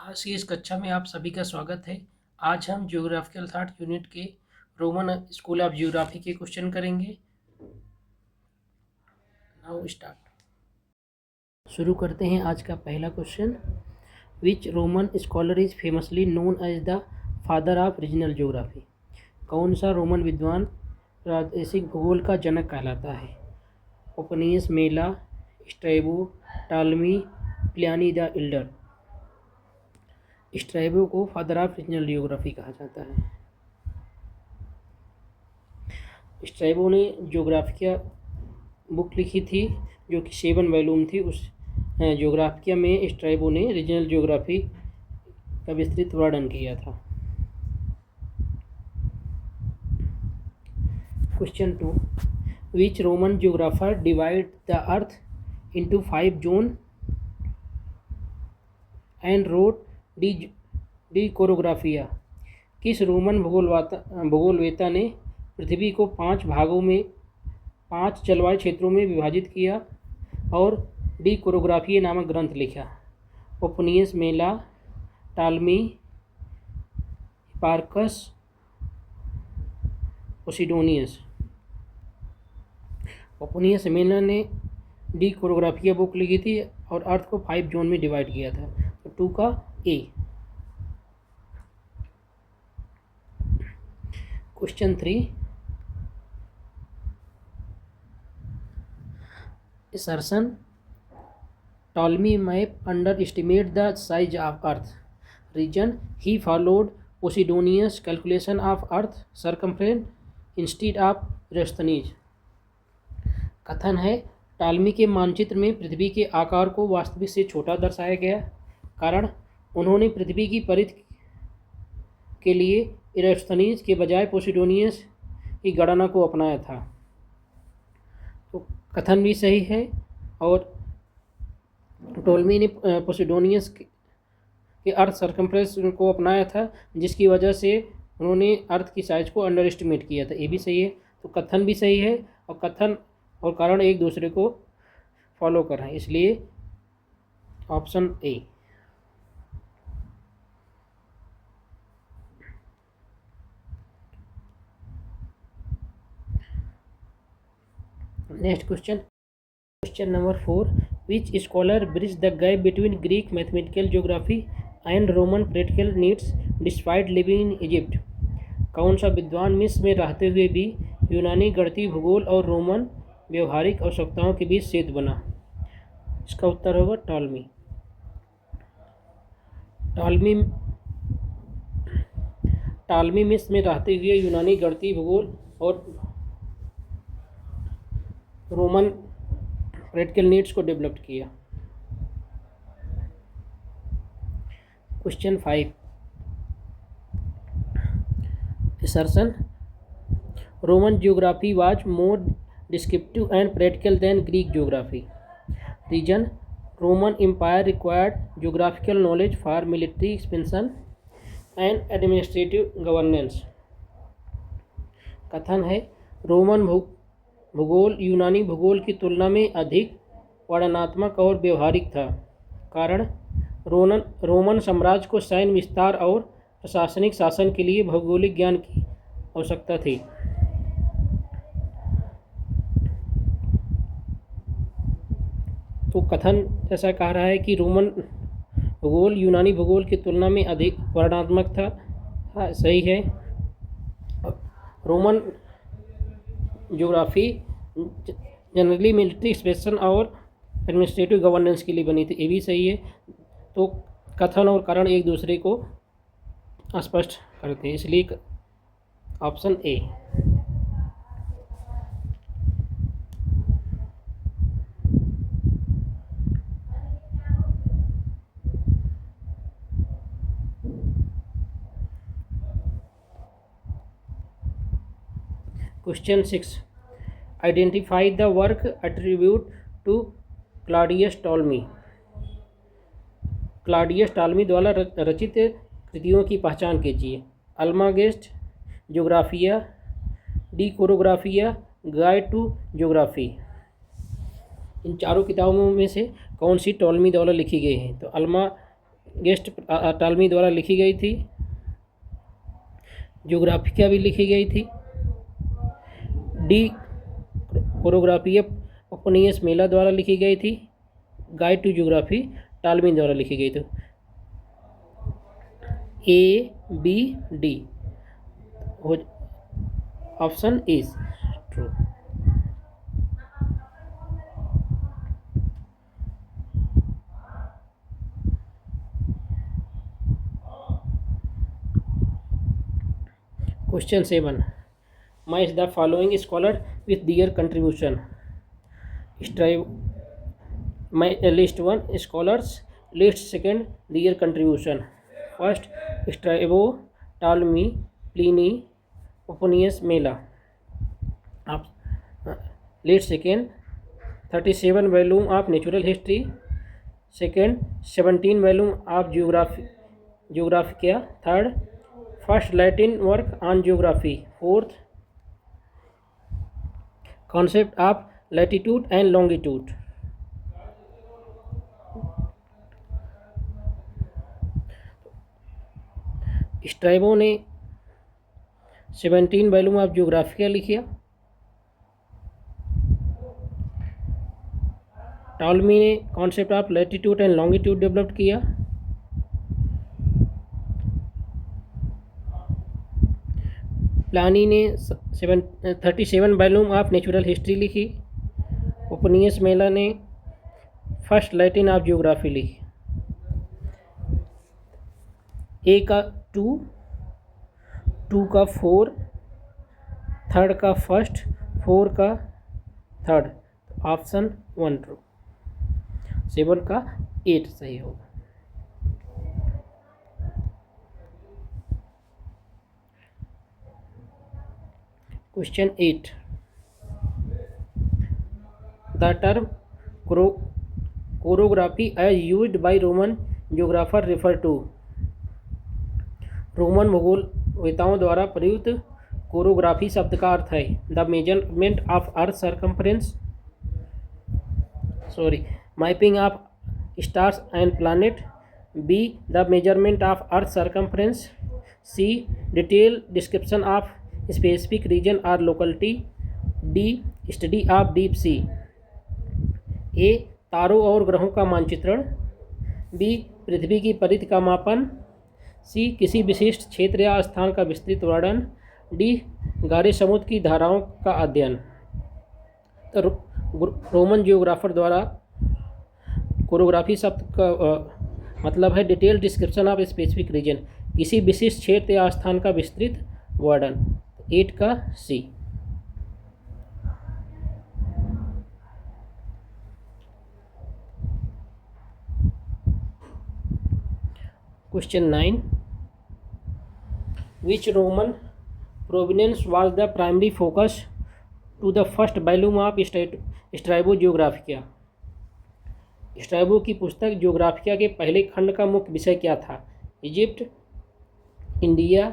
आज की इस कक्षा में आप सभी का स्वागत है। आज हम ज्योग्राफिकल थॉट यूनिट के रोमन स्कूल ऑफ ज्योग्राफी के क्वेश्चन करेंगे। Now start. शुरू करते हैं आज का पहला question. Which Roman scholar is famously known as the father of regional geography? कौन सा रोमन विद्वान प्रादेशिक भूगोल का जनक कहलाता है? ओपनियस, Mela, Strabo, Ptolemy, Pliny the Elder. Strabo को फादर ऑफ रीजनल ज्योग्राफी कहा जाता है। स्ट्रैबो ने ज्योग्राफिया बुक लिखी थी जो कि 7 वॉल्यूम थी। उस ज्योग्राफिया में स्ट्रैबो ने रीजनल ज्योग्राफी का विस्तृत वर्णन किया था। Question 2, which Roman geographer divide the earth into 5 zone and wrote the Chorographia? किस रोमन भूगोलवेता ने पृथ्वी को 5 भागों में 5 जलवायु क्षेत्रों में विभाजित किया और डी कोरोग्राफिया नामक ग्रंथ लिखा? ओपनियस, मेला, टालमी, हिपार्कस, पोसिडोनियस। ओपनियस मेला ने डी कोरोग्राफिया बुक लिखी थी और अर्थ को 5 जोन में डिवाइड किया था। तो 2 का A. Question 3, assertion Ptolemy map underestimate the size of Earth region. He followed Posidonius calculation of Earth circumference instead of Eratosthenes. कथन है टालमी के मानचित्र में पृथ्वी के आकार को वास्तविक से छोटा दर्शाया गया, कारण उन्होंने पृथ्वी की परिधि के लिए इराटोस्थनीज के बजाय पोसिडोनियस की गणना को अपनाया था। तो कथन भी सही है और टोलमी ने पोसिडोनियस के अर्थ सर्कम्फ्रेंस को अपनाया था, जिसकी वजह से उन्होंने अर्थ की साइज को अंडर एस्टिमेट किया था। ये भी सही है। तो कथन भी सही है और कथन और कारण एक दूसरे को फॉलो कर रहे हैं, इसलिए option A. Next question number 4, which scholar bridge the gap between Greek mathematical geography and Roman practical needs despite living in Egypt? कौन सा विद्वान मिस्र में रहते हुए भी यूनानी गणितीय भूगोल और रोमन व्यवहारिक आवश्यकताओं के बीच सेतु बना? इसका उत्तर होगा टॉलमी। टालमी मिस्र में रहते हुए यूनानी गणितीय भूगोल और रोमन प्रैक्टिकल नीड्स को डेवलप किया। Question 5, assertion Roman geography was more descriptive and practical than Greek geography. Reason Roman empire required geographical knowledge for military expansion and administrative governance. कथन है रोमन भूगोल यूनानी भूगोल की तुलना में अधिक वर्णनात्मक और व्यवहारिक था, कारण रोमन साम्राज्य को सैन्य विस्तार और प्रशासनिक शासन के लिए भौगोलिक ज्ञान की आवश्यकता थी। तो कथन ऐसा कह रहा है कि रोमन भूगोल यूनानी भूगोल की तुलना में अधिक वर्णनात्मक था। हाँ, सही है। Roman geography generally military expansion और एडमिनिस्ट्रेटिव गवर्नेंस के लिए बनी थी, ये भी सही है। तो कथन और कारण एक दूसरे को स्पष्ट करते हैं, इसलिए option A. Question 6, identify the work attribute to Claudius Ptolemy. Claudius Ptolemy द्वारा रचित कृतियों की पहचान कीजिए। Almagest Geographia, De Chorographia, guide to geography. इन चारों किताबों में से कौन सी टॉलमी द्वारा लिखी गई है? तो गेस्ट टालमी द्वारा लिखी गई थी। ज्योग्राफिका भी लिखी गई थी। डी कोरोग्राफिया पोपोनियस मेला द्वारा लिखी गई थी। गाइड टू ज्योग्राफी टालमी द्वारा लिखी गई थी। A B D option is true. Question 7. Match the following scholar with their contribution. List 1 scholars. List 2 their contribution. First, Strabo, Ptolemy, Pliny, Pomponius Mela. List 2 37 volume of natural history. Second, 17 volume of Geographica. Third, first Latin work on geography. Fourth, concept of latitude and longitude. Strabo ने 17 volume of ज्योग्राफिया लिखा। Ptolemy ने concept of latitude and longitude develop किया। प्लानी ने 37 volume of natural history लिखी। पोपोनियस मेला ने first Latin of geography लिखी। ए का 2 का 4, थर्ड का फर्स्ट, 4 का थर्ड, ऑप्शन 1 ट्रू। 7 का 8 सही होगा। Question 8. The term chorography as used by Roman geographer refer to. Roman भूगोलवेताओं द्वारा प्रयुक्त कोरोग्राफी शब्द का अर्थ है the measurement of earth circumference, mapping of stars and planet. B the measurement of earth circumference. C detail description of specific region और locality. D study of deep sea. A तारों और ग्रहों का मानचित्रण। बी पृथ्वी की परिधि का मापन। सी किसी विशिष्ट क्षेत्र या स्थान का विस्तृत वर्णन। डी गहरे समुद्र की धाराओं का अध्ययन। तो रोमन जियोग्राफर द्वारा कोरोग्राफी शब्द का मतलब है detail description of specific region, किसी विशिष्ट क्षेत्र या स्थान का विस्तृत वर्णन। 8 का सी। Question 9. Which Roman provenance was the primary focus to the first volume of Strabo Geographica? Strabo की पुस्तक ज्योग्राफिया के पहले खंड का मुख्य विषय क्या था? इजिप्ट, इंडिया,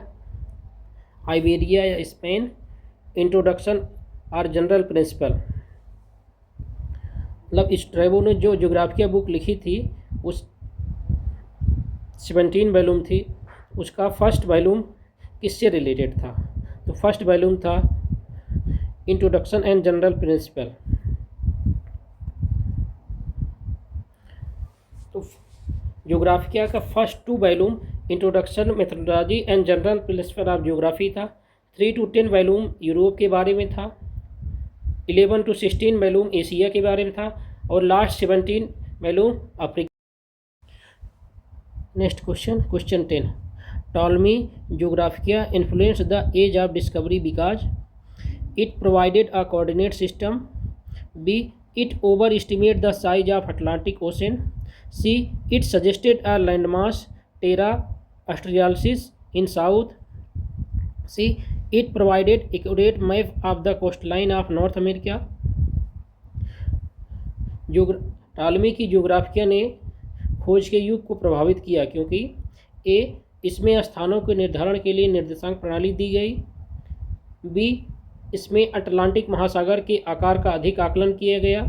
आइबेरिया या स्पेन, इंट्रोडक्शन और जनरल प्रिंसिपल। मतलब स्ट्रैबो ने जो ज्योग्राफिया बुक लिखी थी उस 17 वॉल्यूम थी, उसका फर्स्ट वॉल्यूम किससे रिलेटेड था? तो फर्स्ट वॉल्यूम था इंट्रोडक्शन एंड जनरल प्रिंसिपल। तो ज्योग्राफिया का first 2 volume introduction, methodology and general principle of geography था। 3 to 10 वॉल्यूम यूरोप के बारे में था। 11 to 16 वॉल्यूम एशिया के बारे में था और last 17 volume Africa. Next question 10. Ptolemy Geographica influenced the age of discovery because it provided a coordinate system. B. It overestimated the size of Atlantic Ocean. C. It suggested a landmass Terra Australis in south. C. It provided accurate map of the coastline of North America. Ptolemy की ज्योग्राफिया ने खोज के युग को प्रभावित किया क्योंकि ए इसमें स्थानों के निर्धारण के लिए निर्देशांक प्रणाली दी गई। बी इसमें अटलांटिक महासागर के आकार का अधिक आकलन किया गया।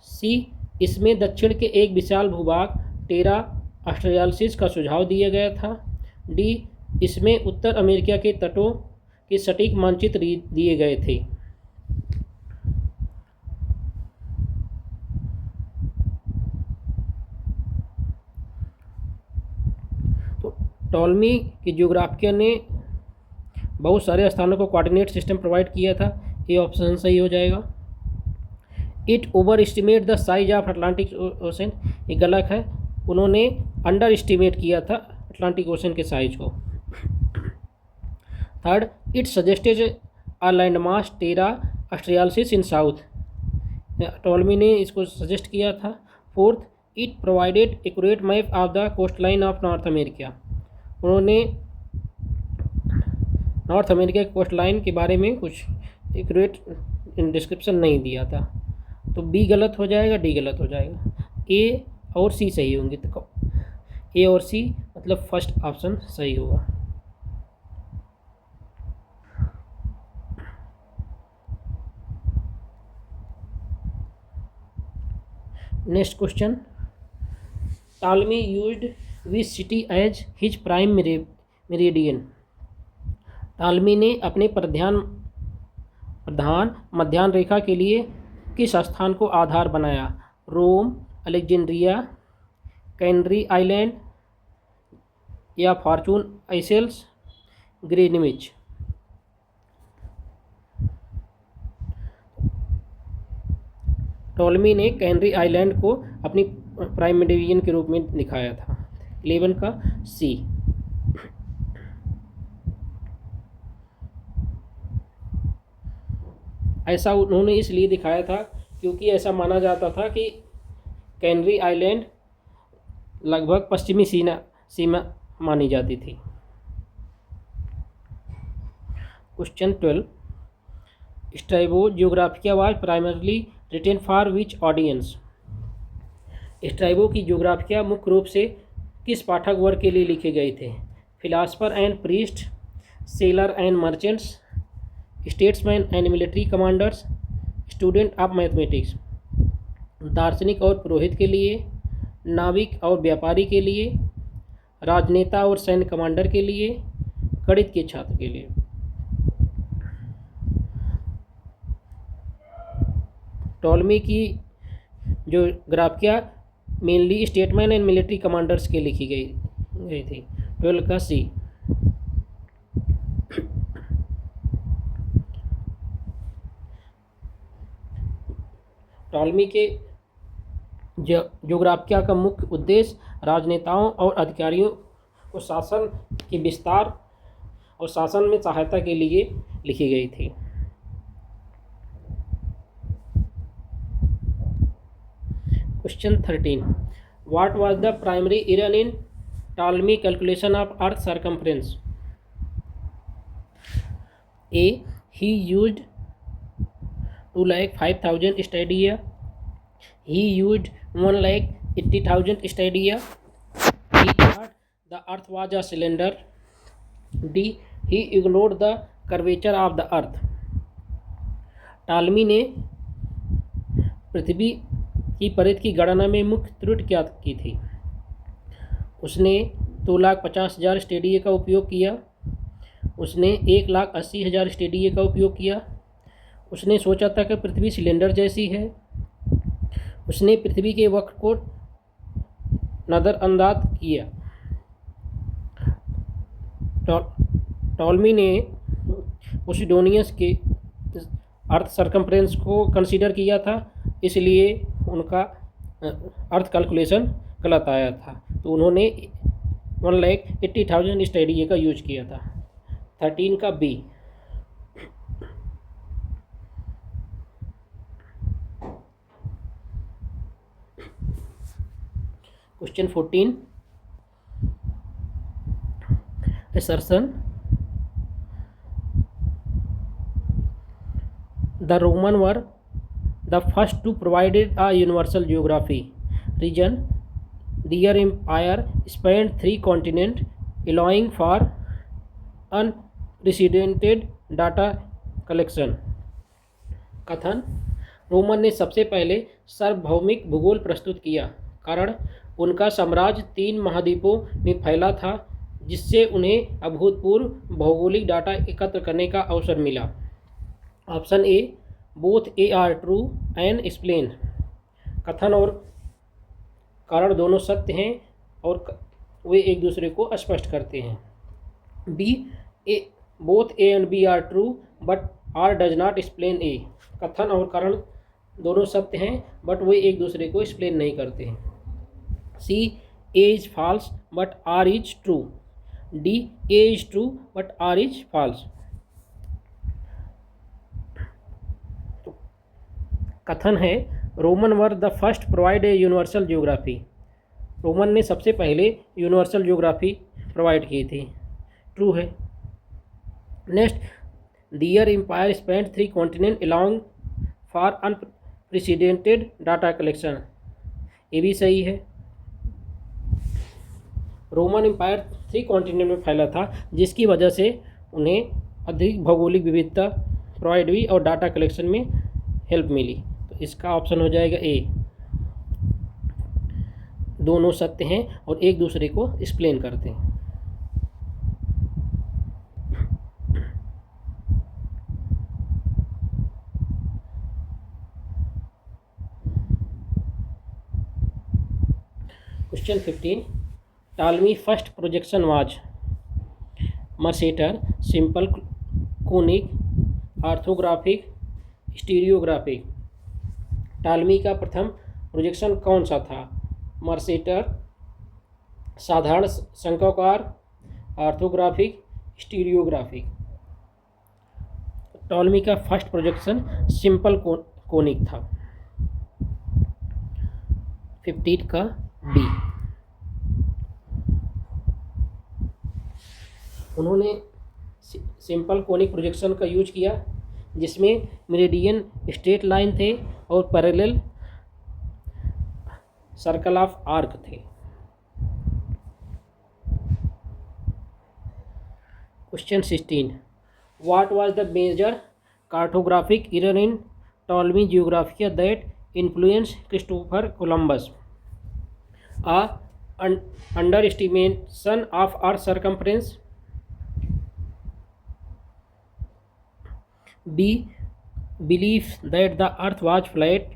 सी इसमें दक्षिण के एक विशाल भूभाग टेरा ऑस्ट्रेलियासिस का सुझाव दिया गया था। डी, इसमें उत्तर अमेरिका के तटों के सटीक मानचित्र दिए गए थे। तो टॉलमी के ज्योग्राफिया ने बहुत सारे स्थानों को कोऑर्डिनेट सिस्टम प्रोवाइड किया था। ये ऑप्शन सही हो जाएगा। It over estimate the size of Atlantic Ocean, ये गलत है। उन्होंने अंडर एस्टिमेट किया था अटलांटिक ओशन के साइज को। Third, it suggested a landmass Terra Australis in south, Ptolemy ने इसको सजेस्ट किया था। Fourth, it provided accurate map of the coast line of North America, उन्होंने नॉर्थ अमेरिका की कोस्ट लाइन के बारे में कुछ एक्यूरेट डिस्क्रिप्शन नहीं दिया था। तो बी गलत हो जाएगा, डी गलत हो जाएगा। ए और सी सही होंगे। तो ए और सी मतलब फर्स्ट ऑप्शन सही होगा। Next question, Ptolemy used which city as his prime meridian, Ptolemy ने अपने प्रधान मध्याह्न रेखा के लिए किस स्थान को आधार बनाया? रोम, अलेक्जेंड्रिया, कैनरी आइलैंड या फॉर्चून आइसल्स, ग्रीनविच। टॉलमी ने कैनरी आइलैंड को अपनी प्राइम मेरिडियन के रूप में दिखाया था। 11 का सी। ऐसा उन्होंने इसलिए दिखाया था क्योंकि ऐसा माना जाता था कि कैनरी आइलैंड लगभग पश्चिमी सीमा मानी जाती थी। Question 12, Strabo Geographia was primarily written for which audience, Strabo की ज्योग्राफिया मुख्य रूप से किस पाठक वर्ग के लिए लिखे गए थे? Philosopher and priest, seller and merchants, statesman and military commanders, student of mathematics, दार्शनिक और पुरोहित के लिए, नाविक और व्यापारी के लिए, राजनेता और सैन्य कमांडर के लिए, गणित के छात्र के लिए। टॉलमी की Geographia mainly statesman and military commanders के लिखी गई थी। 12 का सी। टॉलमी के ज्योग्राफिया का मुख्य उद्देश्य राजनेताओं और अधिकारियों को शासन के विस्तार और शासन में सहायता के लिए लिखी गई थी। Question 13, what was the primary error in Ptolemy calculation of earth circumference? A, he used 2,05,000 stadia, he used 1,80,000 stadia, he thought the earth was a cylinder, D, he ignored the curvature of the earth। Ptolemy ने पृथ्वी की परिधि की गणना में मुख्य त्रुटि क्या की थी? उसने 2,50,000 स्टेडिया का उपयोग किया, उसने 1,80,000 स्टेडिया का उपयोग किया, उसने सोचा था कि पृथ्वी सिलेंडर जैसी है, उसने पृथ्वी के वक्र को नज़रअंदाज किया। टॉलमी ने पोसिडोनियस के अर्थ सर्कमफ्रेंस को कंसीडर किया था, इसलिए उनका अर्थ कैलकुलेशन गलत आया था। तो उन्होंने 1,80,000 स्टेडिया का यूज किया था। 13 का B. Question 14, assertion, the Roman were the first to provide a universal geography. Region, their empire spanned 3 continents, allowing for unprecedented data collection. कथन, रोमन ने सबसे पहले सार्वभौमिक भूगोल प्रस्तुत किया, कारण उनका साम्राज्य 3 महाद्वीपों में फैला था, जिससे उन्हें अभूतपूर्व भौगोलिक डाटा एकत्र करने का अवसर मिला। Option A, both A R true and explain. कथन और कारण दोनों सत्य हैं और वे एक दूसरे को स्पष्ट करते हैं। B, both A and B are true but R does not explain A. कथन और कारण दोनों सत्य हैं बट वे एक दूसरे को एक्सप्लेन नहीं करते हैं। C, A is false but R is true. D, A is true but R is false. कथन है, Roman were the first provide a universal geography. Roman ने सबसे पहले यूनिवर्सल ज्योग्राफी प्रोवाइड की थी। ट्रू है। Next, their empire spend 3 continent along for unprecedented data collection. ये भी सही है। रोमन एम्पायर 3 कॉन्टिनेंट में फैला था, जिसकी वजह से उन्हें अधिक भौगोलिक विविधता प्रोवाइड हुई और डाटा कलेक्शन में हेल्प मिली। तो इसका ऑप्शन हो जाएगा ए। दोनों सत्य हैं और एक दूसरे को एक्सप्लेन करते हैं। Question 15, Ptolemy first projection was Mercator, simple, conic, orthographic, stereographic. Ptolemy का प्रथम प्रोजेक्शन कौन सा था? मर्सेटर, साधारण शंक्वाकार, ऑर्थोग्राफिक, स्टीरियोग्राफिक। टॉलमी का फर्स्ट प्रोजेक्शन सिंपल कोनिक था। 15 का डी। उन्होंने सिंपल कोनिक प्रोजेक्शन का यूज किया, जिसमें मेरिडियन स्ट्रेट लाइन थे और पैरेलल सर्कल ऑफ आर्क थे। Question 16, what was the major cartographic error in Ptolemy Geographia that influence Christopher Columbus? A, underestimation of Earth circumference. B, belief that the Earth was flat.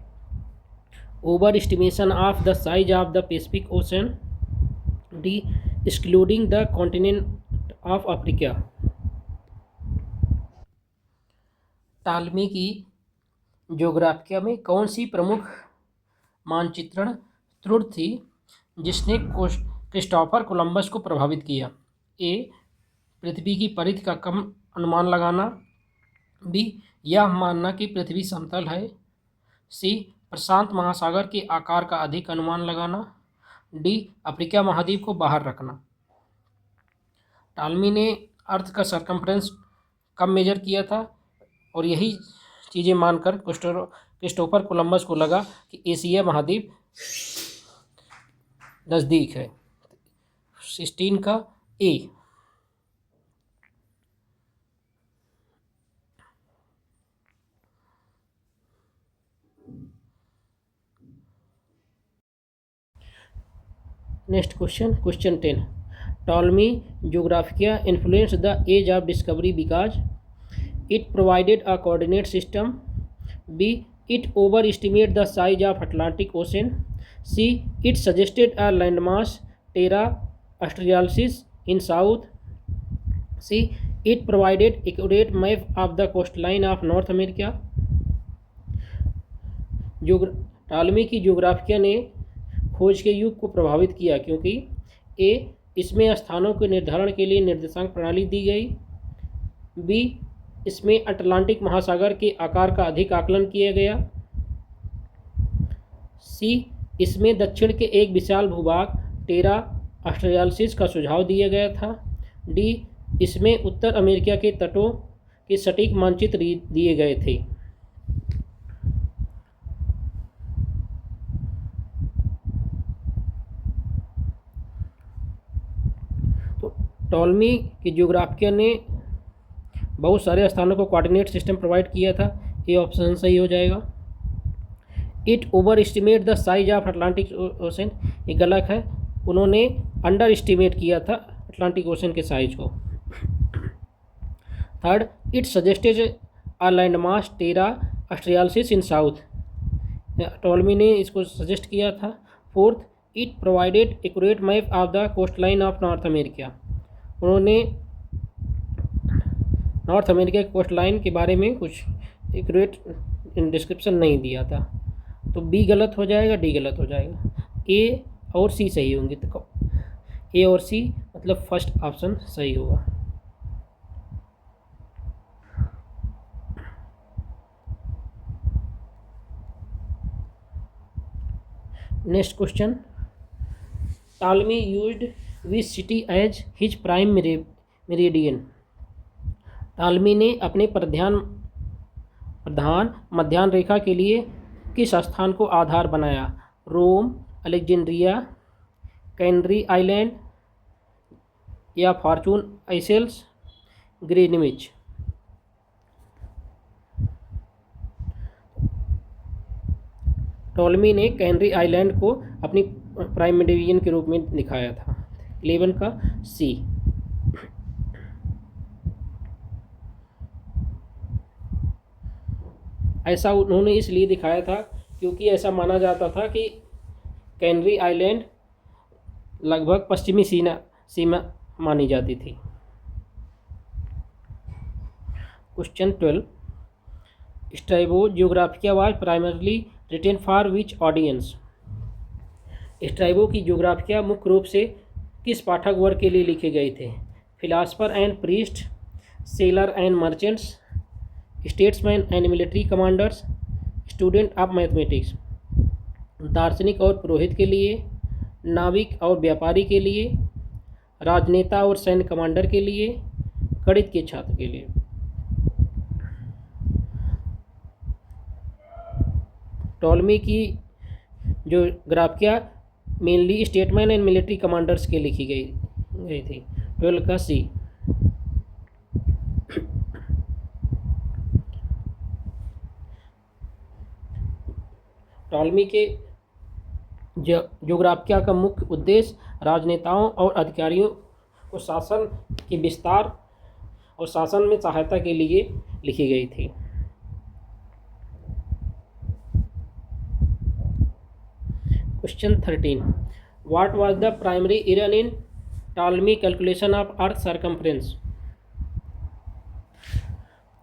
Overestimation of the size of the Pacific Ocean. D, excluding the continent of Africa. टालमी की ज्योग्राफिया में कौन सी प्रमुख मानचित्रण त्रुटि थी जिसने Christopher Columbus को प्रभावित किया? ए, पृथ्वी की परिधि का कम अनुमान लगाना। बी, यह मानना कि पृथ्वी समतल है। सी, प्रशांत महासागर के आकार का अधिक अनुमान लगाना। डी, अफ्रीका महाद्वीप को बाहर रखना। टालमी ने अर्थ का सरकमफ्रेंस कम मेजर किया था और यही चीज़ें मानकर क्रिस्टोफर कोलंबस को लगा कि एशिया महाद्वीप नज़दीक है। 16 का A. Next question, question 10, Ptolemy Geographia influence the age of discovery because it provided a coordinate system. B, it over estimate the size of Atlantic Ocean. C, it suggested a landmass terra australis in south. C, it provided accurate map of the coastline of North America. टालमी की ज्योग्राफिया ने खोज के युग को प्रभावित किया क्योंकि ए, इसमें स्थानों के निर्धारण के लिए निर्देशांक प्रणाली दी गई। बी, इसमें अटलांटिक महासागर के आकार का अधिक आकलन किया गया। सी, इसमें दक्षिण के एक विशाल भूभाग टेरा ऑस्ट्रेलियासिस का सुझाव दिया गया था। डी, इसमें उत्तर अमेरिका के तटों के सटीक मानचित्र दिए गए थे। तो टॉलमी की ज्योग्राफिया ने बहुत सारे स्थानों को कोऑर्डिनेट सिस्टम प्रोवाइड किया था। ये ऑप्शन सही हो जाएगा। It over estimate the size of Atlantic Ocean, ये गलत है, उन्होंने अंडर एस्टिमेट किया था अटलांटिक ओशन के साइज को। Third, it suggested a land mass Terra Australis in south, Ptolemy ने इसको सजेस्ट किया था। Fourth, it provided accurate map of the coast line of North America, उन्होंने नॉर्थ अमेरिका की कोस्ट लाइन के बारे में कुछ एक्यूरेट डिस्क्रिप्शन नहीं दिया था। तो बी गलत हो जाएगा, डी गलत हो जाएगा, ए और सी सही होंगे। तो ए और सी मतलब फर्स्ट ऑप्शन सही होगा। Next question, Ptolemy used which city as his prime meridian, Ptolemy ने अपने प्रधान मध्यान्ह रेखा के लिए किस स्थान को आधार बनाया? रोम, अलेक्जेंड्रिया, कैनरी आइलैंड या फॉर्चून आइसेल्स, ग्रीनविच। टॉलमी ने कैनरी आइलैंड को अपनी प्राइम मेरिडियन के रूप में दिखाया था। 11 का सी। ऐसा उन्होंने इसलिए दिखाया था क्योंकि ऐसा माना जाता था कि कैनरी आइलैंड लगभग पश्चिमी सीमा मानी जाती थी। Question 12, Strabo Geographia was primarily written for which audience, Strabo की जियोग्राफिया मुख्य रूप से किस पाठक वर्ग के लिए लिखे गए थे? Philosopher and priest, seller and merchants, statesman and military commanders, student of mathematics, दार्शनिक और पुरोहित के लिए, नाविक और व्यापारी के लिए, राजनेता और सैन्य कमांडर के लिए, गणित के छात्र के लिए। टॉलमी की Geographia mainly statesman and military commanders के लिखी गई थी। 12 का सी। टॉलमी के जियोग्राफिया का मुख्य उद्देश्य राजनेताओं और अधिकारियों को शासन के विस्तार और शासन में सहायता के लिए लिखी गई थी। Question 13, what was the primary error in Ptolemy calculation of Earth circumference?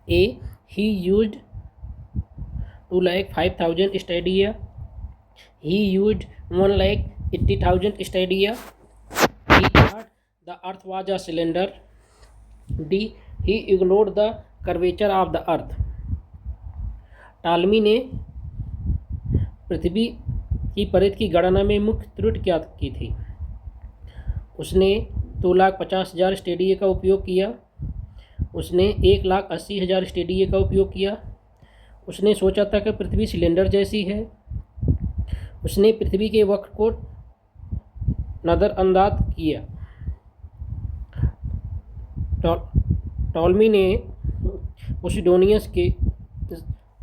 A, he used 2,05,000 stadia, he used 1,80,000 stadia, he thought the Earth was a cylinder, D, he ignored the curvature of the Earth. टालमी ने पृथ्वी की परिध की गणना में मुख्य त्रुटि क्या की थी? उसने 2,50,000 स्टेडिया का उपयोग किया, उसने 1,80,000 स्टेडिया का उपयोग किया, उसने सोचा था कि पृथ्वी सिलेंडर जैसी है, उसने पृथ्वी के वक्र को नज़रअंदाज किया। टॉलमी ने पोसिडोनियस के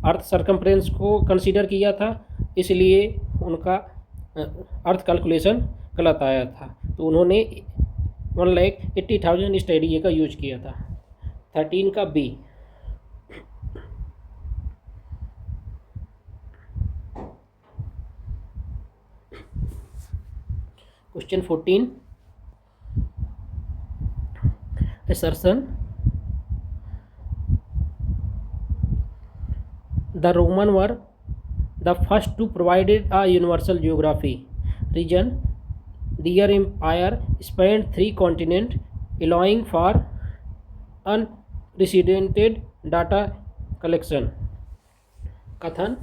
अर्थ सर्कम्फ्रेंस को कंसीडर किया था, इसलिए उनका अर्थ कैलकुलेशन गलत आया था। तो उन्होंने 1,80,000 स्टेडिया का यूज किया था। 13 का B. Question 14, assertion, the Roman were the first to provide a universal geography. Region, their empire spanned 3 continents, allowing for unprecedented data collection. कथन,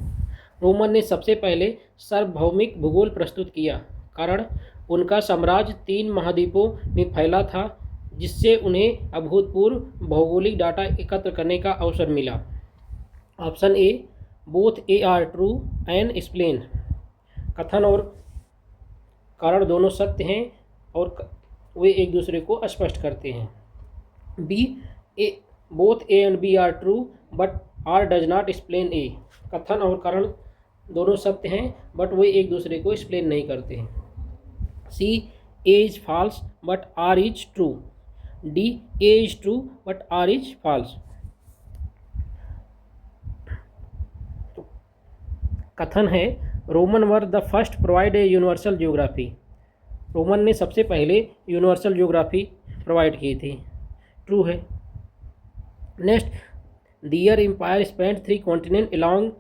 रोमन ने सबसे पहले सार्वभौमिक भूगोल प्रस्तुत किया, कारण उनका साम्राज्य 3 महाद्वीपों में फैला था, जिससे उन्हें अभूतपूर्व भौगोलिक डाटा एकत्र करने का अवसर मिला। Option A, both A R true and explain, कथन और कारण दोनों सत्य हैं और वे एक दूसरे को स्पष्ट करते हैं। B, both A and B are true but R does not explain A, कथन और कारण दोनों सत्य हैं बट वो एक दूसरे को एक्सप्लेन नहीं करते हैं. C, A is false but R is true. D, A is true but R is false. कथन है Roman were the first provide a universal geography. Roman ने सबसे पहले यूनिवर्सल ज्योग्राफी प्रोवाइड की थी. ट्रू है. Next, their empire spend 3 continent along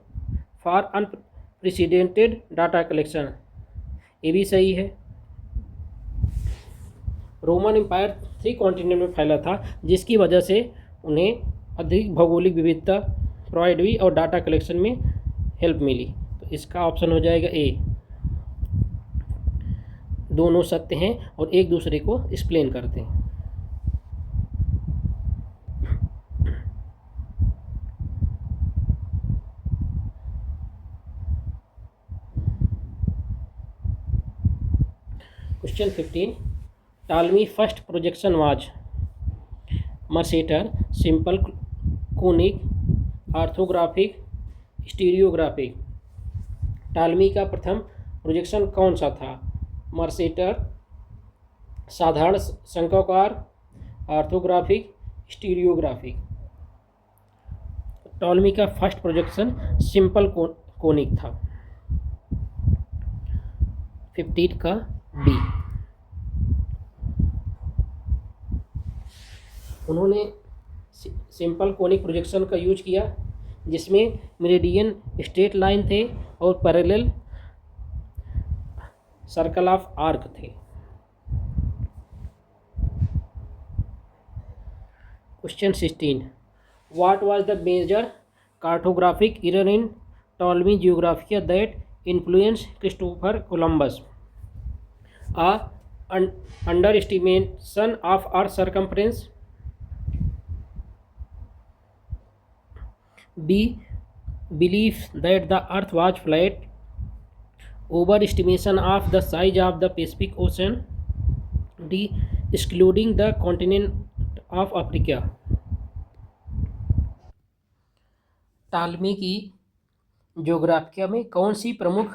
for unprecedented data collection. ये भी सही है. रोमन एम्पायर 3 कॉन्टिनेंट में फैला था जिसकी वजह से उन्हें अधिक भौगोलिक विविधता प्रोवाइड हुई और डाटा कलेक्शन में हेल्प मिली. तो इसका ऑप्शन हो जाएगा ए. दोनों सत्य हैं और एक दूसरे को एक्सप्लेन करते हैं. Question 15. Ptolemy first projection was Mercator, simple, conic, orthographic, stereographic. Ptolemy का प्रथम प्रोजेक्शन कौन सा था? मर्सेटर, साधारण शंक्वाकार, ऑर्थोग्राफिक, स्टीरियोग्राफिक. टॉलमी का फर्स्ट प्रोजेक्शन सिंपल कोनिक था. 15 का बी. उन्होंने सिंपल कोनिक प्रोजेक्शन का यूज किया जिसमें मेरिडियन स्ट्रेट लाइन थे और पैरेलल सर्कल ऑफ आर्क थे. Question 16. What was the major cartographic error in Ptolemy Geographia that influence Christopher Columbus? Uh, underestimation of earth circumference. B, belief that the earth was flat. Overestimation of the size of the Pacific Ocean. D, excluding the continent of Africa. टालमी की ज्योग्राफिया में कौन सी प्रमुख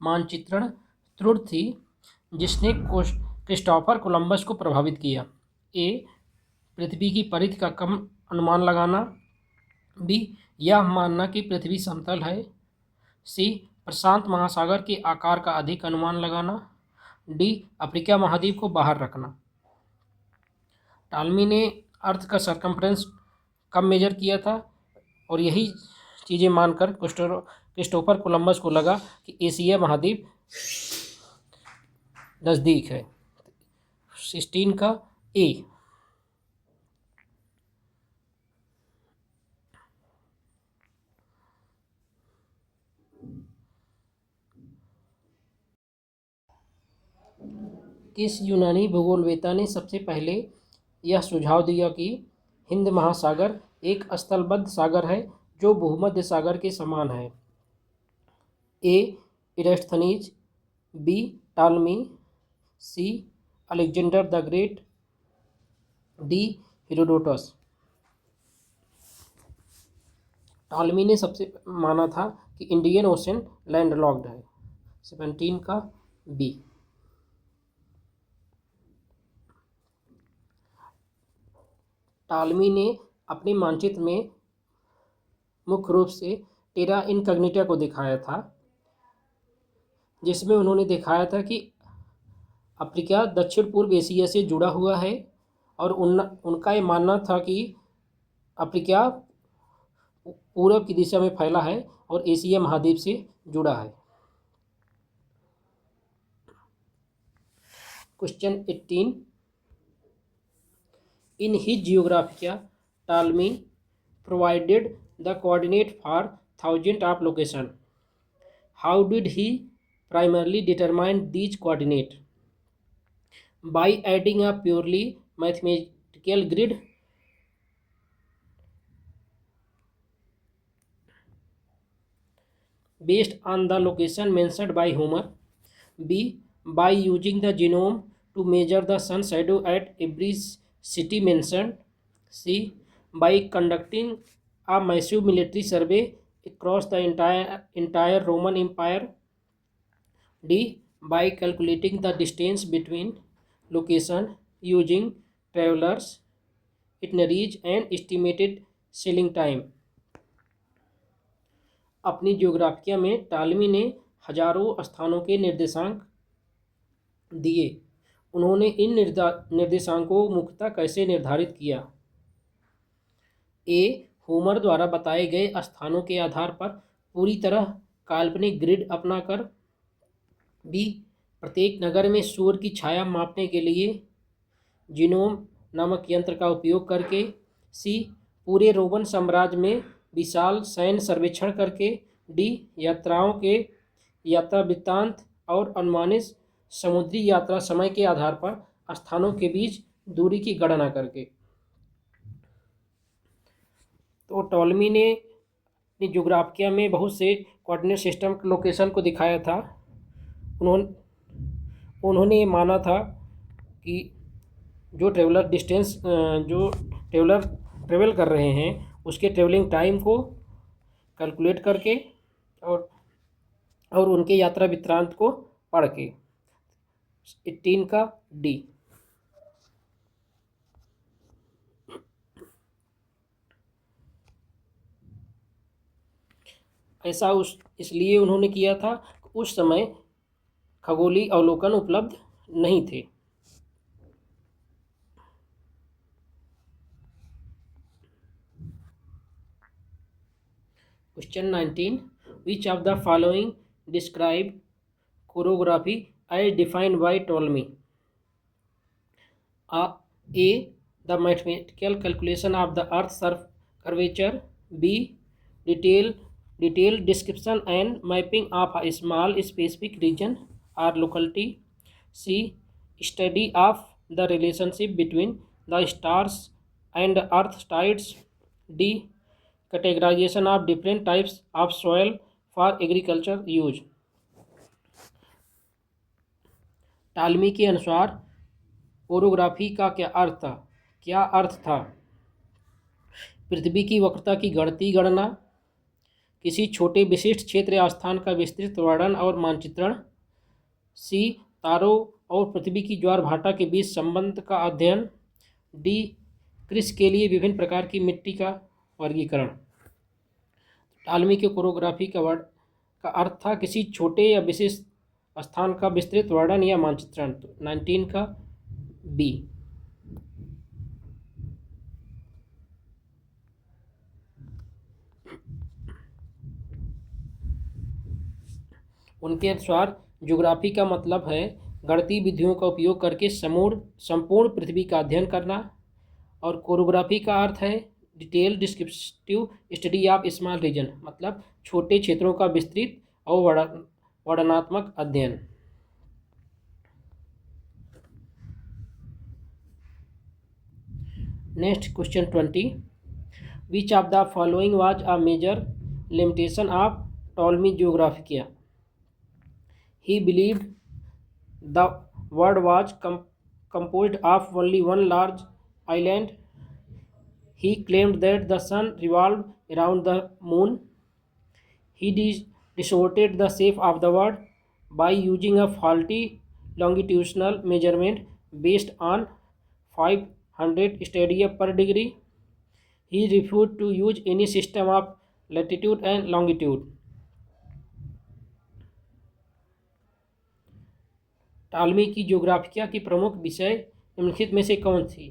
मानचित्रण त्रुटि थी जिसने Christopher Columbus को प्रभावित किया? ए, पृथ्वी की परिधि का कम अनुमान लगाना. बी, यह मानना कि पृथ्वी समतल है. सी, प्रशांत महासागर के आकार का अधिक अनुमान लगाना. डी, अफ्रीका महाद्वीप को बाहर रखना. टालमी ने अर्थ का सरकमफ्रेंस कब मेजर किया था और यही चीज़ें मानकर क्रिस्टोफर कोलंबस को लगा कि एशिया महाद्वीप नज़दीक है. 16 का ए. किस यूनानी भूगोलवेत्ता ने सबसे पहले यह सुझाव दिया कि हिंद महासागर एक स्थलबद्ध सागर है जो भूमध्य सागर के समान है? A, Eratosthenes. B, Ptolemy. C, Alexander the Great. D, Herodotus. Ptolemy ने सबसे माना था कि इंडियन ओशन लैंडलॉक्ड है. 17 का बी. टालमी ने अपने मानचित्र में मुख्य रूप से टेरा इनकॉग्निटा को दिखाया था जिसमें उन्होंने दिखाया था कि अफ्रीका दक्षिण पूर्व एशिया से जुड़ा हुआ है और उनका ये मानना था कि अफ्रीका पूरब की दिशा में फैला है और एशिया महाद्वीप से जुड़ा है. Question 18. In his Geographia, Ptolemy provided the coordinate for thousands of locations. How did he primarily determine these coordinates? By adding a purely mathematical grid. Based on the location mentioned by Homer. B, by using the genome to measure the sun shadow at every city mentioned. C, by conducting a massive military survey across the entire Roman Empire. D. By calculating the distance between location using travelers, itineraries and estimated sailing time. अपनी ज्योग्राफिया में टालमी ने हजारों स्थानों के निर्देशांक दिए। उन्होंने इन निर्देशांकों को मुख्यतः कैसे निर्धारित किया? ए. होमर द्वारा बताए गए स्थानों के आधार पर पूरी तरह काल्पनिक ग्रिड अपनाकर। बी. प्रत्येक नगर में सूर्य की छाया मापने के लिए जीनोम नामक यंत्र का उपयोग करके। सी. पूरे रोमन साम्राज्य में विशाल सैन्य सर्वेक्षण करके। डी. यात्राओं के यात्रा वृत्तांत और अनुमानित समुद्री यात्रा समय के आधार पर स्थानों के बीच दूरी की गणना करके। तो टॉलमी ने अपनी ज्योग्राफिया में बहुत से कोऑर्डिनेट सिस्टम लोकेशन को दिखाया था। उन्होंने माना था कि जो ट्रेवल कर रहे हैं उसके ट्रेवलिंग टाइम को कैलकुलेट करके और उनके यात्रा वृत्तांत को पढ़ के। 18 का डी। ऐसा इसलिए उन्होंने किया था, उस समय खगोलीय अवलोकन उपलब्ध नहीं थे। Question 19, which of the following describe choreography as defined by Ptolemy? A. The mathematical calculation of the Earth's curvature. B. Detailed description and mapping of a small specific region or locality. C. Study of the relationship between the stars and Earth's tides. D. Categorization of different types of soil for agriculture use. टालमी के अनुसार choreography का क्या अर्थ था? पृथ्वी की वक्रता की गणना, किसी छोटे विशिष्ट क्षेत्र या स्थान का विस्तृत वर्णन और मानचित्रण। सी. तारों और पृथ्वी की ज्वार भाटा के बीच संबंध का अध्ययन। डी. कृषि के लिए विभिन्न प्रकार की मिट्टी का वर्गीकरण। टालमी के कोरियोग्राफी का अर्थ था किसी छोटे या विशिष्ट स्थान का विस्तृत वर्णन या मानचित्रण। तो 19 का बी। उनके अनुसार ज्योग्राफी का मतलब है गणितीय विधियों का उपयोग करके संपूर्ण पृथ्वी का अध्ययन करना, और कोरियोग्राफी का अर्थ है detail descriptive study of small region, मतलब छोटे क्षेत्रों का विस्तृत और वर्णनात्मक अध्ययन। Next question 20, which of the following was a major limitation of Ptolemy Geographia? He believed the world was composed of only one large island. He claimed that the sun revolved around the moon. He distorted the shape of the world by using a faulty longitudinal measurement based on 500 stadia per degree. He refused to use any system of latitude and longitude. टालमी की ज्योग्राफिया की प्रमुख विषय निम्नलिखित में से कौन थी?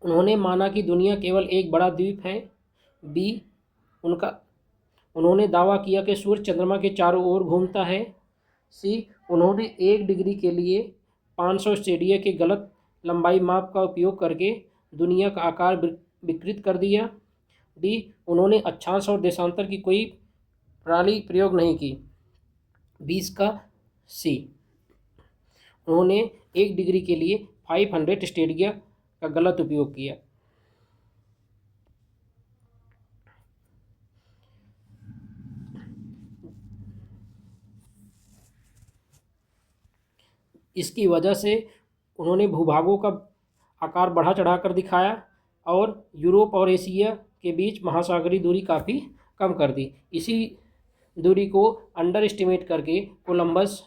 उन्होंने माना कि दुनिया केवल एक बड़ा द्वीप है। बी. उन्होंने दावा किया कि सूर्य चंद्रमा के चारों ओर घूमता है। सी. उन्होंने 1 डिग्री के लिए 500 स्टेडिया के गलत लंबाई माप का उपयोग करके दुनिया का आकार विकृत कर दिया। डी. उन्होंने अक्षांश और देशांतर की कोई प्रणाली प्रयोग नहीं की। 20 का सी. उन्होंने 1 डिग्री के लिए 500 स्टेडिया का गलत उपयोग किया। इसकी वजह से उन्होंने भूभागों का आकार बढ़ा चढ़ा कर दिखाया और यूरोप और एशिया के बीच महासागरीय दूरी काफ़ी कम कर दी। इसी दूरी को अंडर एस्टिमेट करके कोलंबस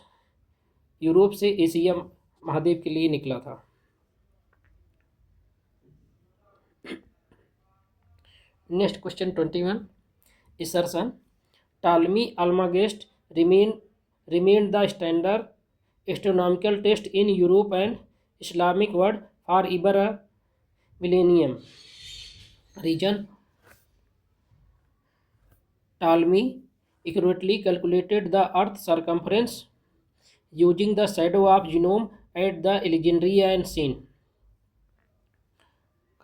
यूरोप से एशिया महाद्वीप के लिए निकला था। Next question 21 assertion Ptolemy Almagest remained the standard astronomical test in Europe and Islamic world for over a millennium. Reason Ptolemy accurately calculated the Earth's circumference using the shadow of genome at the Alexandria and scene.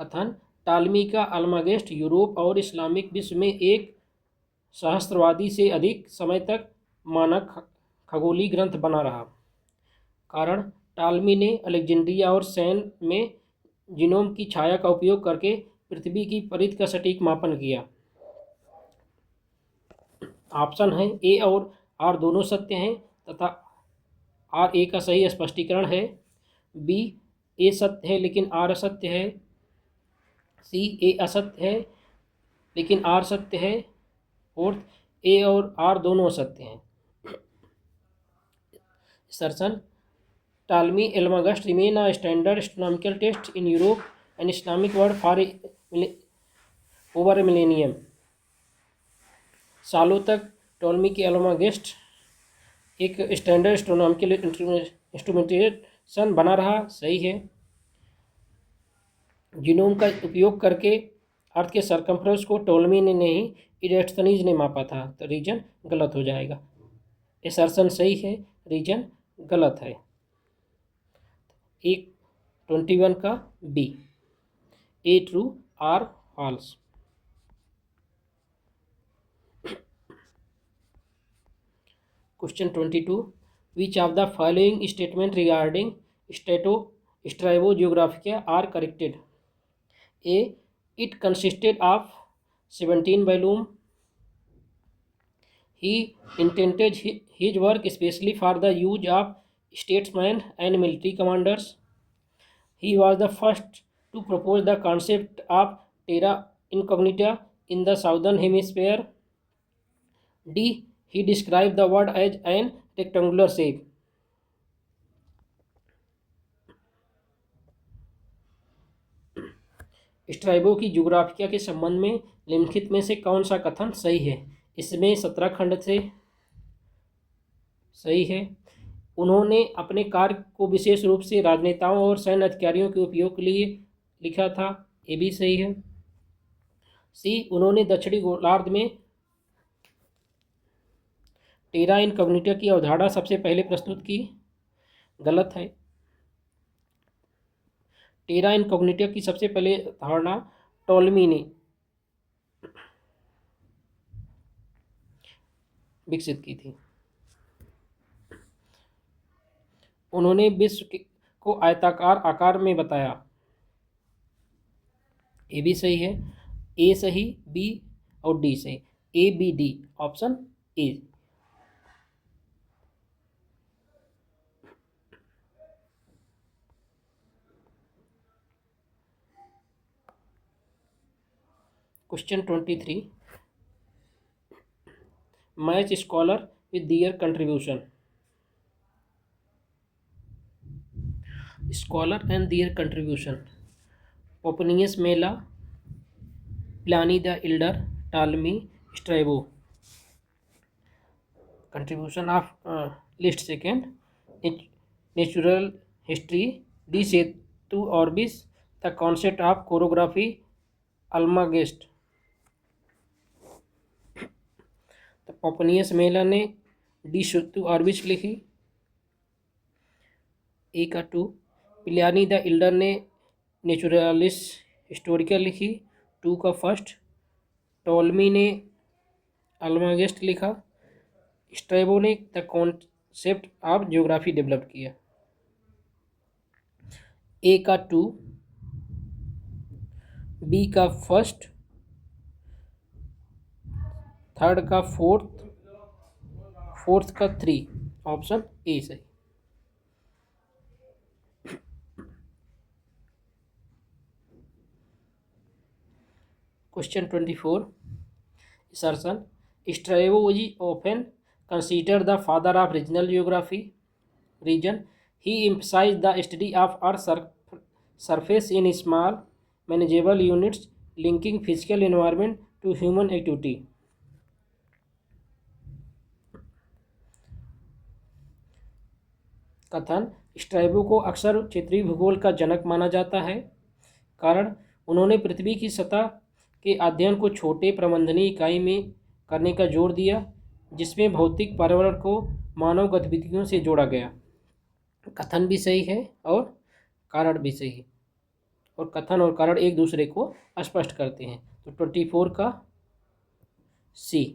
कथन टालमी का अल्मागेस्ट Europe और Islamic विश्व में एक सहस्त्रवादी से अधिक समय तक मानक खगोलीय ग्रंथ बना रहा। कारण टालमी ने अलेक्जेंड्रिया और सैन में जीनोम की छाया का उपयोग करके पृथ्वी की परिधि का सटीक मापन किया। ऑप्शन है ए और आर दोनों सत्य हैं तथा आर ए का सही स्पष्टीकरण है। बी ए सत्य है लेकिन आर असत्य है। सी ए असत्य है लेकिन आर सत्य है। फोर्थ ए और आर दोनों असत्य हैं। Assertion Ptolemy Almagest remain a standard astronomical test in Europe and Islamic world for over a millennium. सालों तक टॉलमी के एल्मागेस्ट एक स्टैंडर्ड एस्ट्रोनॉमिकल इंस्ट्रूमेंटेशन बना रहा। सही है। जीनोम का उपयोग करके अर्थ के सरकमफ्रेंस को टॉलमी ने नहीं इरेस्टनीज ने मापा था, तो रीजन गलत हो जाएगा। एसर्शन सही है, रीजन गलत है। 21 का B A true R false. Question 22 which of the following statement regarding Strabo Geographica are corrected. A it consisted of 17 volumes. He intended his work especially for the use of statesmen and military commanders. He was the first to propose the concept of terra incognita in the southern hemisphere. D. He described the world as an rectangular shape. स्ट्राइबो की ज्योग्राफिया के संबंध में निम्नलिखित में से कौन सा कथन सही है। इसमें 17 खंड से सही है। उन्होंने अपने कार्य को विशेष रूप से राजनेताओं और सैन्य अधिकारियों के उपयोग के लिए लिखा था। ये भी सही है। सी उन्होंने दक्षिणी गोलार्ध में टेरा इनकॉग्निटा की अवधारणा सबसे पहले प्रस्तुत की। गलत है। टेरा इनकॉग्निटा की सबसे पहले धारणा टॉलमी ने विकसित की थी। उन्होंने विश्व को आयताकार आकार में बताया। ए भी सही है। ए सही, बी और डी सही। A B D option A. Question 23 match scholar with their contribution. Scholar and their contribution Pomponius Mela, Pliny the Elder, Ptolemy, Strabo. Contribution of list second Natural History, De Situ Orbis, the concept of chorography, Almagest. तो Pomponius मेला ने D Situ ऑर्बिस लिखी। ए का 2। प्लानी the elder ने naturalis historical लिखी। 2 का 1। Ptolemy ने अल्मागेस्ट लिखा। Strabo ने the concept of geography develop किया। ए का 2, बी का 1, थर्ड का 4th, फोर्थ का 3। ऑप्शन ए सही। Question 24 Assertion. Strabo is often considered the father of regional geography. Reason. He emphasized the study of Earth's surface in small, manageable units, linking physical environment to human activity. कथन. Strabo को अक्सर क्षेत्रीय भूगोल का जनक माना जाता है. कारण. उन्होंने पृथ्वी की सतह के अध्ययन को छोटे प्रबंधनीय इकाई में करने का जोर दिया, जिसमें भौतिक पर्यावरण को मानव गतिविधियों से जोड़ा गया. कथन भी सही है और कारण भी सही है, और कथन और कारण एक दूसरे को स्पष्ट करते हैं. तो 24 का सी.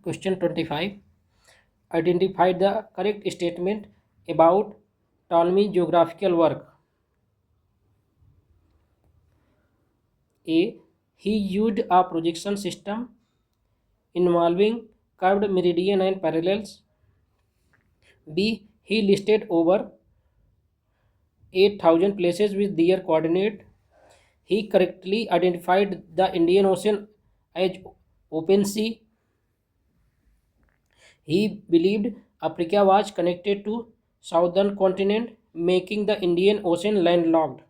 Question 25. Identify the correct statement about Ptolemy's geographical work. A. He used a projection system involving curved meridian and parallels. B. He listed over 8,000 places with their coordinate. He correctly identified the Indian Ocean as open sea. He believed Africa was connected to southern continent, making the Indian Ocean landlocked.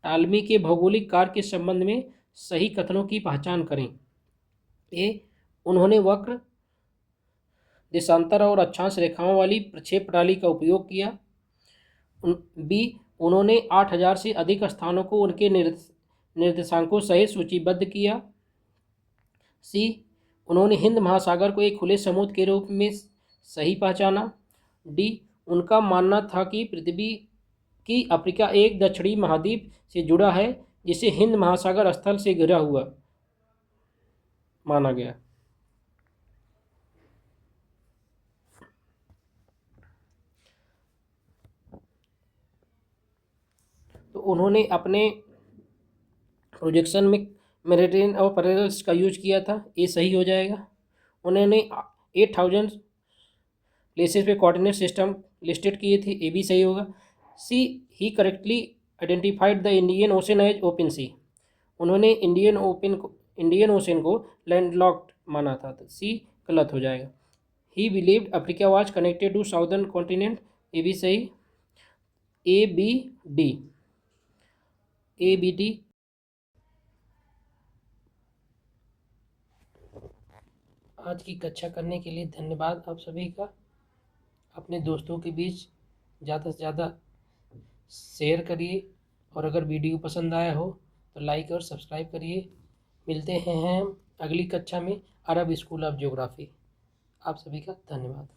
टालमी के भौगोलिक कार्य के संबंध में सही कथनों की पहचान करें. ए. उन्होंने वक्र, देशांतर और अक्षांश रेखाओं वाली प्रक्षेप प्रणाली का उपयोग किया. बी. उन्होंने 8,000 से अधिक स्थानों को उनके निर्देशांकों सहित सूचीबद्ध किया. सी. उन्होंने हिंद महासागर को एक खुले समुद्र के रूप में सही पहचाना. डी. उनका मानना था कि पृथ्वी की अफ्रीका एक दक्षिणी महाद्वीप से जुड़ा है, जिसे हिंद महासागर स्थल से घिरा हुआ माना गया. तो उन्होंने अपने प्रोजेक्शन में मेरिडियन और पैरेलल्स का यूज किया था. ये सही हो जाएगा. उन्होंने 8,000 प्लेसेस पे कोऑर्डिनेट सिस्टम लिस्टेड किए थे. ये भी सही होगा. C. He correctly identified the Indian Ocean as open sea. उन्होंने इंडियन ओशन को लैंडलॉक्ड माना था. तो सी गलत हो जाएगा. He believed Africa was connected to southern continent. ये भी सही. A B D. A B D. आज की कक्षा करने के लिए धन्यवाद आप सभी का. अपने दोस्तों के बीच ज़्यादा से ज़्यादा शेयर करिए, और अगर वीडियो पसंद आया हो तो लाइक और सब्सक्राइब करिए. मिलते हैं हम अगली कक्षा में अरब स्कूल ऑफ ज्योग्राफी. आप सभी का धन्यवाद.